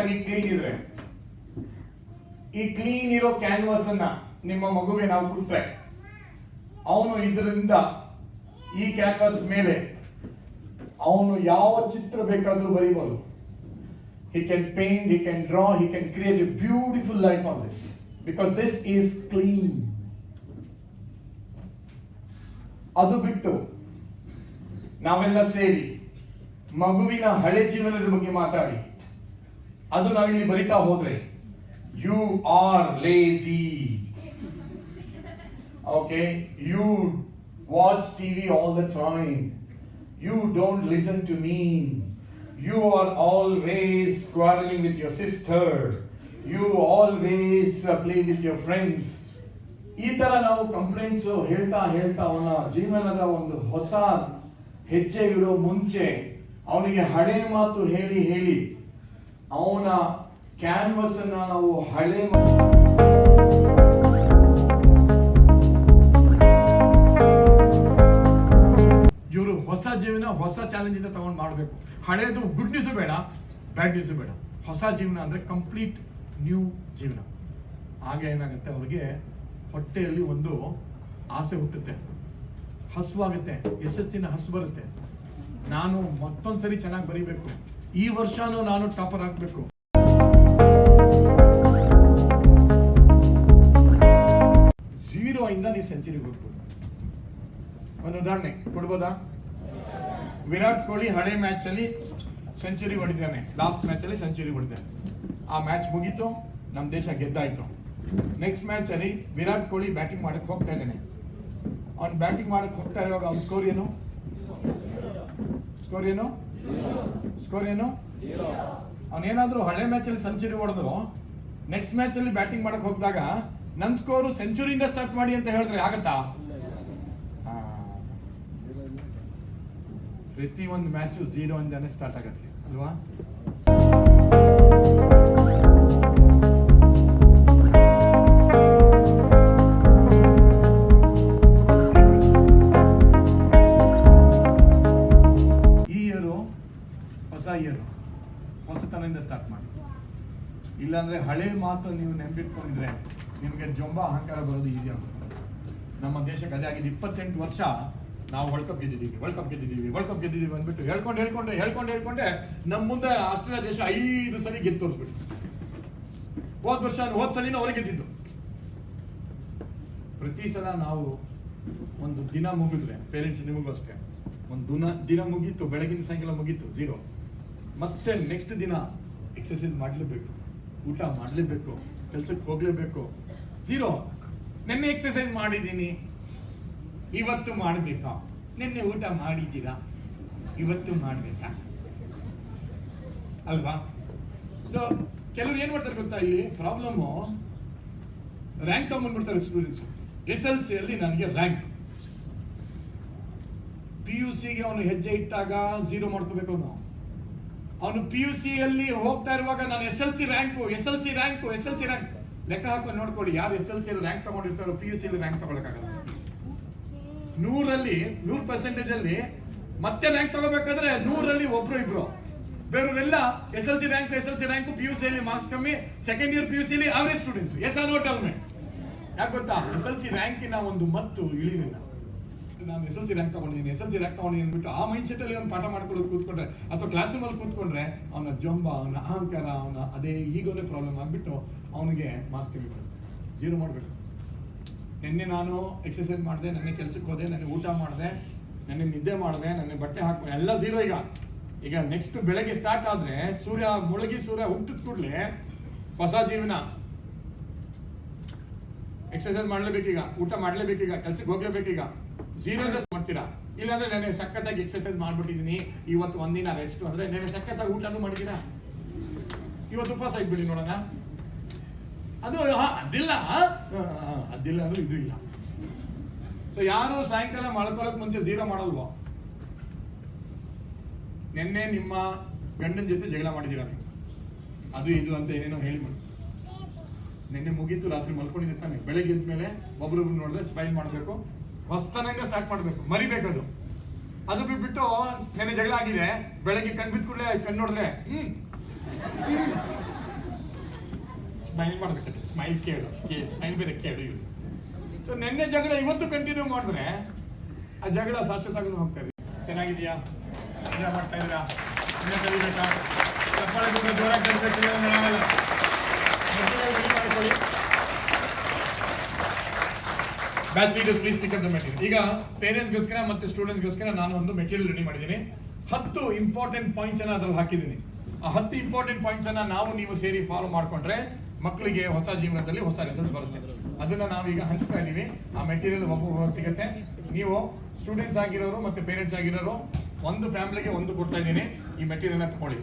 ನೀಟಾಗಿ ಕ್ಲೀನ್ ಇದ್ರೆ, ಈ ಕ್ಲೀನ್ ಇರೋ ಕ್ಯಾನ್ವಾಸ್ ಅನ್ನ ನಿಮ್ಮ ಮಗುವಿಗೆ ನಾವು ಕೊಟ್ರೆ ಅವನು ಇದರಿಂದ ಈ ಕ್ಯಾನ್ವಾಸ್ ಮೇಲೆ ಅವನು ಯಾವ ಚಿತ್ರ ಬೇಕಾದ್ರೂ ಬರೀಬಹುದು. He can paint, he can draw, he can create a beautiful life on this because this is clean. ಅದು ಬಿಟ್ಟು ನಾವೆಲ್ಲ ಸೇರಿ ಮಗುವಿನ ಹಳೆ ಜೀವನದ ಬಗ್ಗೆ ಮಾತಾಡಿ ಅದು ನಾವಿಲ್ಲಿ ಬರಿತಾ ಹೋದ್ರೆ you are lazy, okay, you watch TV all the time, you don't listen to me, you are always quarreling with your sister, you always play with your friends. ಈ ತರ ನಾವು ಕಂಪ್ಲೇಂಟ್ಸ್ ಹೇಳ್ತಾ ಅವನ ಜೀವನದ ಒಂದು ಹೊಸ ಹೆಜ್ಜೆ ಇಡೋ ಮುಂಚೆ ಅವನಿಗೆ ಹಳೆ ಮಾತು ಹೇಳಿ ಅವನ ಕ್ಯಾನ್ವಸ್ ಅನ್ನ ನಾವು ಹಳೆ ಇವರು ಹೊಸ ಜೀವನ ಹೊಸ ಚಾಲೆಂಜ್ ಇಂದ ತಗೊಂಡು ಮಾಡಬೇಕು. ಹಳೇದು ಗುಡ್ ನ್ಯೂಸು ಬೇಡ, ಬ್ಯಾಡ್ ನ್ಯೂಸು ಬೇಡ. ಹೊಸ ಜೀವನ ಅಂದ್ರೆ ಕಂಪ್ಲೀಟ್ ನ್ಯೂ ಜೀವನ. ಆಗ ಏನಾಗುತ್ತೆ, ಅವ್ರಿಗೆ ಹೊಟ್ಟೆಯಲ್ಲಿ ಒಂದು ಆಸೆ ಹುಟ್ಟುತ್ತೆ, ಹಸುವಾಗುತ್ತೆ, ಯಶಸ್ಸಿನ ಹಸು ಬರುತ್ತೆ. ನಾನು ಮತ್ತೊಂದ್ಸರಿ ಚೆನ್ನಾಗಿ ಬರೀಬೇಕು, ಈ ವರ್ಷನೂ ನಾನು ಟಾಪರ್ ಹಾಕ್ಬೇಕು. ಝೀರೋ ಇಂದ ನೀವು ಸೆಂಚುರಿಗೆ ಹೋಗ್ಬೋದು. ಒಂದು ಉದಾಹರಣೆ ಕೊಡ್ಬೋದಾ? ವಿರಾಟ್ ಕೊಹ್ಲಿ ಹಳೆ ಮ್ಯಾಚ್ ಅಲ್ಲಿ ಸೆಂಚುರಿ ಹೊಡಿದ್ದಾನೆ, ಲಾಸ್ಟ್ ಮ್ಯಾಚ್ ಅಲ್ಲಿ ಸೆಂಚುರಿ ಹೊಡಿದ್ದಾನೆ. ಆ ಮ್ಯಾಚ್ ಮುಗೀತು, ನಮ್ಮ ದೇಶ ಗೆದ್ದಾಯ್ತು. ನೆಕ್ಸ್ಟ್ ಮ್ಯಾಚ್ ಅಲ್ಲಿ ವಿರಾಟ್ ಕೊಹ್ಲಿ ಬ್ಯಾಟಿಂಗ್ ಮಾಡಕ್ ಹೋಗ್ತಾ ಇದ್ದಾನೆ. ಅವ್ನು ಬ್ಯಾಟಿಂಗ್ ಮಾಡಕ್ ಹೋಗ್ತಾ ಇರುವಾಗ ಅವ್ನ ಸ್ಕೋರ್ ಏನು? ಅವನೇನಾದ್ರೂ ಹಳೆ ಮ್ಯಾಚ್ ಅಲ್ಲಿ ಸೆಂಚುರಿ ಹೊಡೆದ್ರು ನೆಕ್ಸ್ಟ್ ಮ್ಯಾಚ್ ಅಲ್ಲಿ ಬ್ಯಾಟಿಂಗ್ ಮಾಡಕ್ ಹೋಗಿದಾಗ ನನ್ನ ಸ್ಕೋರು ಸೆಂಚುರಿಯಿಂದ ಸ್ಟಾರ್ಟ್ ಮಾಡಿ ಅಂತ ಹೇಳಿದ್ರೆ ಆಗತ್ತಾ? ಪ್ರತಿ ಒಂದು ಮ್ಯಾಚು 0 ಇಂದಾನೆ ಸ್ಟಾರ್ಟ್ ಆಗತ್ತೆ ಅಲ್ವಾ? ಈ ಇಯರು ಹೊಸ ಇಯರು, ಹೊಸತನದಿಂದ ಸ್ಟಾರ್ಟ್ ಮಾಡಿ. ಇಲ್ಲಾಂದ್ರೆ ಹಳೆ ಮಾತು ನೀವು ನೆನ್ಪಿಟ್ಕೊಂಡಿದ್ರೆ ನಿಮಗೆ ಜೊಂಬ ಅಹಂಕಾರ ಬರೋದು ಈಸಿ ಆಗುತ್ತೆ. ನಮ್ಮ ದೇಶಕ್ಕೆ ಅದೇ ಆಗಿದೆ. 28 ವರ್ಷ ನಾವು ವರ್ಲ್ಡ್ ಕಪ್ ಗೆದ್ದಿದ್ದೀವಿ ಅಂದ್ಬಿಟ್ಟು ಹೇಳ್ಕೊಂಡೆ ನಮ್ಮ ಮುಂದೆ ಆಸ್ಟ್ರೇಲಿಯಾ ದೇಶ 5 ಸಲ ಗೆದ್ದು ತೋರಿಸ್ಬಿಟ್ಟು. ಹೋದ್ ಸಲಿನೂ ಅವ್ರಿಗೆ ಗೆದ್ದಿದ್ದು. ಪ್ರತಿ ಸಲ ನಾವು ಒಂದು ದಿನ ಮುಗಿದ್ರೆ, ಪೇರೆಂಟ್ಸ್ ನಿಮಗೂ ಅಷ್ಟೇ, ಒಂದು ದಿನ ಮುಗೀತು, ಬೆಳಗಿನ ಸಾಯಂಕಾಲ ಮುಗೀತು 0. ಮತ್ತೆ ನೆಕ್ಸ್ಟ್ ದಿನ ಎಕ್ಸರ್ಸೈಸ್ ಮಾಡಲೇಬೇಕು, ಊಟ ಮಾಡಲೇಬೇಕು, ಕೆಲ್ಸಕ್ಕೆ ಹೋಗ್ಲೇಬೇಕು 0. ನಿನ್ನೆ ಎಕ್ಸರ್ಸೈಸ್ ಮಾಡಿದ್ದೀನಿ, ಇವತ್ತು ಮಾಡಬೇಕಾ? ನಿನ್ನೆ ಊಟ ಮಾಡಿದ್ದೀರಾ, ಇವತ್ತು ಮಾಡಬೇಕಾ? ಅಲ್ವಾ? ಸೊ ಕೆಲವರು ಏನ್ ಮಾಡ್ತಾರೆ ಗೊತ್ತಾ, ಇಲ್ಲಿ ಪ್ರಾಬ್ಲಮ್ಮು ರ್ಯಾಂಕ್ ತಗೊಂಡ್ಬಿಡ್ತಾರೆ ಸ್ಟೂಡೆಂಟ್ಸ್. SLC ಅಲ್ಲಿ ನನಗೆ ರ್ಯಾಂಕ್, PUC ಗೆ ಅವನು ಹೆಜ್ಜೆ ಇಟ್ಟಾಗ 0 ಮಾಡ್ಕೋಬೇಕು. ಅವನು PUC ಅಲ್ಲಿ ಹೋಗ್ತಾ ಇರುವಾಗ ನಾನು SLC ರ್ಯಾಂಕ್ ಲೆಕ್ಕ ಹಾಕೊಂಡು ನೋಡ್ಕೊಳ್ಳಿ. ಯಾರು SLC ರ್ಯಾಂಕ್ ತಗೊಂಡಿರ್ತಾರೋ PUC ಅಲ್ಲಿ ರ್ಯಾಂಕ್ ತಗೊಳಕ್ಕಾಗಲ್ಲ. 100% ಅಲ್ಲಿ ಮತ್ತೆ ರ್ಯಾಂಕ್ ತಗೋಬೇಕಾದ್ರೆ 100ರಲ್ಲಿ ಒಬ್ರು ಇಬ್ರು, ಬೇರೆಯವರೆಲ್ಲ SLC ರ್ಯಾಂಕ್ PUC ಅಲ್ಲಿ ಮಾರ್ಕ್ಸ್ ಕಮ್ಮಿ. ಸೆಕೆಂಡ್ ಇಯರ್ PUC ಅಲ್ಲಿ average students. Yes are not ಅಲ್ಮೆ. ಯಾಕೆ ಗೊತ್ತಾ? SLC ರ್ಯಾಂಕಿನ ಒಂದು ಮತ್ತು ಇಳಿಲಿಲ್ಲ. ನಾನು SLC ರ್ಯಾಂಕ್ ತಗೊಂಡಿದ್ದೀನಿ ಅಂದ್ಬಿಟ್ಟು ಆ ಮೈಂಡ್ ಸೆಟ್ ಅಲ್ಲಿ ಅವ್ನು ಪಾಠ ಮಾಡ್ಕೊಳ್ಳೋದು ಕೂತ್ಕೊಂಡ್ರೆ ಅಥವಾ ಕ್ಲಾಸ್ ರೂಮ್ ಅಲ್ಲಿ ಕೂತ್ಕೊಂಡ್ರೆ ಅವನ ಜೊಂಬ, ಅವನ ಅಹಂಕಾರ, ಅವನ ಅದೇ ಈಗೋನೇ ಪ್ರಾಬ್ಲಮ್ ಆಗ್ಬಿಟ್ಟು ಅವನಿಗೆ ಮಾರ್ಕ್ಸ್ ಕಮ್ಮಿ ಬರುತ್ತೆ. 0 ಮಾಡಬೇಕು. ನಿನ್ನೆ ನಾನು ಎಕ್ಸರ್ಸೈಸ್ ಮಾಡಿದೆ, ನೆನ್ನೆ ಕೆಲ್ಸಕ್ಕೆ ಹೋದೆ, ನೆನ್ನೆ ಊಟ ಮಾಡಿದೆ, ನೆನ್ನೆ ನಿದ್ದೆ ಮಾಡಿದೆ, ನೆನ್ನೆ ಬಟ್ಟೆ ಹಾಕಿ ಎಲ್ಲ 0. ಈಗ ನೆಕ್ಸ್ಟ್ ಬೆಳಗ್ಗೆ ಸ್ಟಾರ್ಟ್ ಆದ್ರೆ ಸೂರ್ಯ ಹುಟ್ಟಿದ ಕೂಡಲೇ ಹೊಸ ಜೀವನ. ಎಕ್ಸರ್ಸೈಸ್ ಮಾಡ್ಲೇಬೇಕೀಗ, ಊಟ ಮಾಡ್ಲೇಬೇಕೀಗ, ಕೆಲ್ಸಕ್ಕೆ ಹೋಗ್ಲೇಬೇಕೀಗ. 0 ಮಾಡ್ತೀರಾ? ಇಲ್ಲಾಂದ್ರೆ ನೆನ್ನೆ ಸಖತ್ತಾಗಿ ಎಕ್ಸರ್ಸೈಸ್ ಮಾಡ್ಬಿಟ್ಟಿದ್ದೀನಿ, ಇವತ್ತು ಒಂದಿನ ರೆಸ್ಟ್ ಅಂದ್ರೆ ನೆನ್ನೆ ಸಖತ್ತಾಗಿ ಊಟನೂ ಮಾಡಿದ್ದೀರಾ, ಇವತ್ತು ಉಪವಾಸ ಇಟ್ಬಿಡಿ ನೋಡೋಣ. ಅದು ಅದಿಲ್ಲ ಅಂದ್ರೆ ಇದು ಇಲ್ಲ. ಸೊ ಯಾರು ಸಾಯಂಕಾಲ ಮಲ್ಕೊಳ್ಳೋಕೆ ಮುಂಚೆ 0 ಮಾಡಲ್ವೋ? ನಿನ್ನೆ ನಿಮ್ಮ ಗಂಡನ ಜೊತೆ ಜಗಳ ಮಾಡಿದ್ದೀರಾ ನೀವು, ಅದು ಇದು ಅಂತ ಏನೇನೋ ಹೇಳಿಬಿಡು. ನಿನ್ನೆ ಮುಗೀತು, ರಾತ್ರಿ ಮಲ್ಕೊಂಡಿದ್ದೆ ತಾನೆ. ಬೆಳಗ್ಗೆ ಎದ್ದ ಮೇಲೆ ಒಬ್ರೊಬ್ರು ನೋಡಿದ್ರೆ ಸ್ಮೈಲ್ ಮಾಡಬೇಕು, ಹೊಸತನಂಗ ಸ್ಟಾರ್ಟ್ ಮಾಡಬೇಕು, ಮರಿಬೇಕದು. ಅದು ಬಿಟ್ಬಿಟ್ಟು ನೆನ್ನೆ ಜಗಳ ಆಗಿದೆ, ಬೆಳಗ್ಗೆ ಕಣ್ ಬಿದ್ದ ಕೂಡಲೇ ಕಣ್ ನೋಡಿದ್ರೆ ಸ್ಮೈಲ್ ಮಾಡಬೇಕಂತೆ, ಸ್ಮೈಲ್ ಕೇಳು, ಸ್ಮೈಲ್ ಬೇರೆ ಕೇಳು ಇವು. ಸೊ ನಿನ್ನೆ ಜಗಳ ಇವತ್ತು ಕಂಟಿನ್ಯೂ ಮಾಡಿದ್ರೆ ಆ ಜಗಳ ಶಾಶ್ವತವಾಗಿ ಹೋಗ್ತಾ ಇದೆ. ಚೆನ್ನಾಗಿದೆಯಾ? ಎಂಜಾಯ್ ಮಾಡ್ತಾ ಇದ್ದೀರಾ? ಇನ್ನೂ ಕಲಿಬೇಕಾ? ಚಪ್ಪಾಳೆ ಕೂಡ ಜೋರಾಗಿ ಕಲಿಬೇಕು. Batch leaders please pick up the material. ಈಗ ಪೇರೆಂಟ್ಸ್ಗೋಸ್ಕರ ಮತ್ತು ಸ್ಟೂಡೆಂಟ್ಸ್ಗೋಸ್ಕರ ನಾನು ಒಂದು ಮೆಟೀರಿಯಲ್ ರೆಡಿ ಮಾಡಿದ್ದೀನಿ. 10 ಇಂಪಾರ್ಟೆಂಟ್ ಪಾಯಿಂಟ್ಸ್ ಅನ್ನ ಅದ್ರಲ್ಲಿ ಹಾಕಿದ್ದೀನಿ. ಆ 10 ಇಂಪಾರ್ಟೆಂಟ್ ಪಾಯಿಂಟ್ಸ್ ಅನ್ನ ನೀವು ಸೇರಿ ಫಾಲೋ ಮಾಡ್ಕೊಂಡ್ರೆ ಮಕ್ಕಳಿಗೆ ಹೊಸ ಜೀವನದಲ್ಲಿ ಹೊಸ ರಿಸಲ್ಟ್ ಬರುತ್ತೆ. ಅದನ್ನ ನಾವೀಗ ಹಂಚ್ತಾ ಇದೀವಿ. ಆ ಮೆಟೀರಿಯಲ್ ಒಬ್ಬೊಬ್ಬರು ಸಿಗುತ್ತೆ. ನೀವು ಸ್ಟೂಡೆಂಟ್ಸ್ ಆಗಿರೋರು ಮತ್ತೆ ಪೇರೆಂಟ್ಸ್ ಆಗಿರೋರು ಒಂದು ಫ್ಯಾಮಿಲಿಗೆ ಒಂದು ಕೊಡ್ತಾ ಇದ್ದೀನಿ. ಈ ಮೆಟೀರಿಯಲ್ ತಗೊಳ್ಳಿ.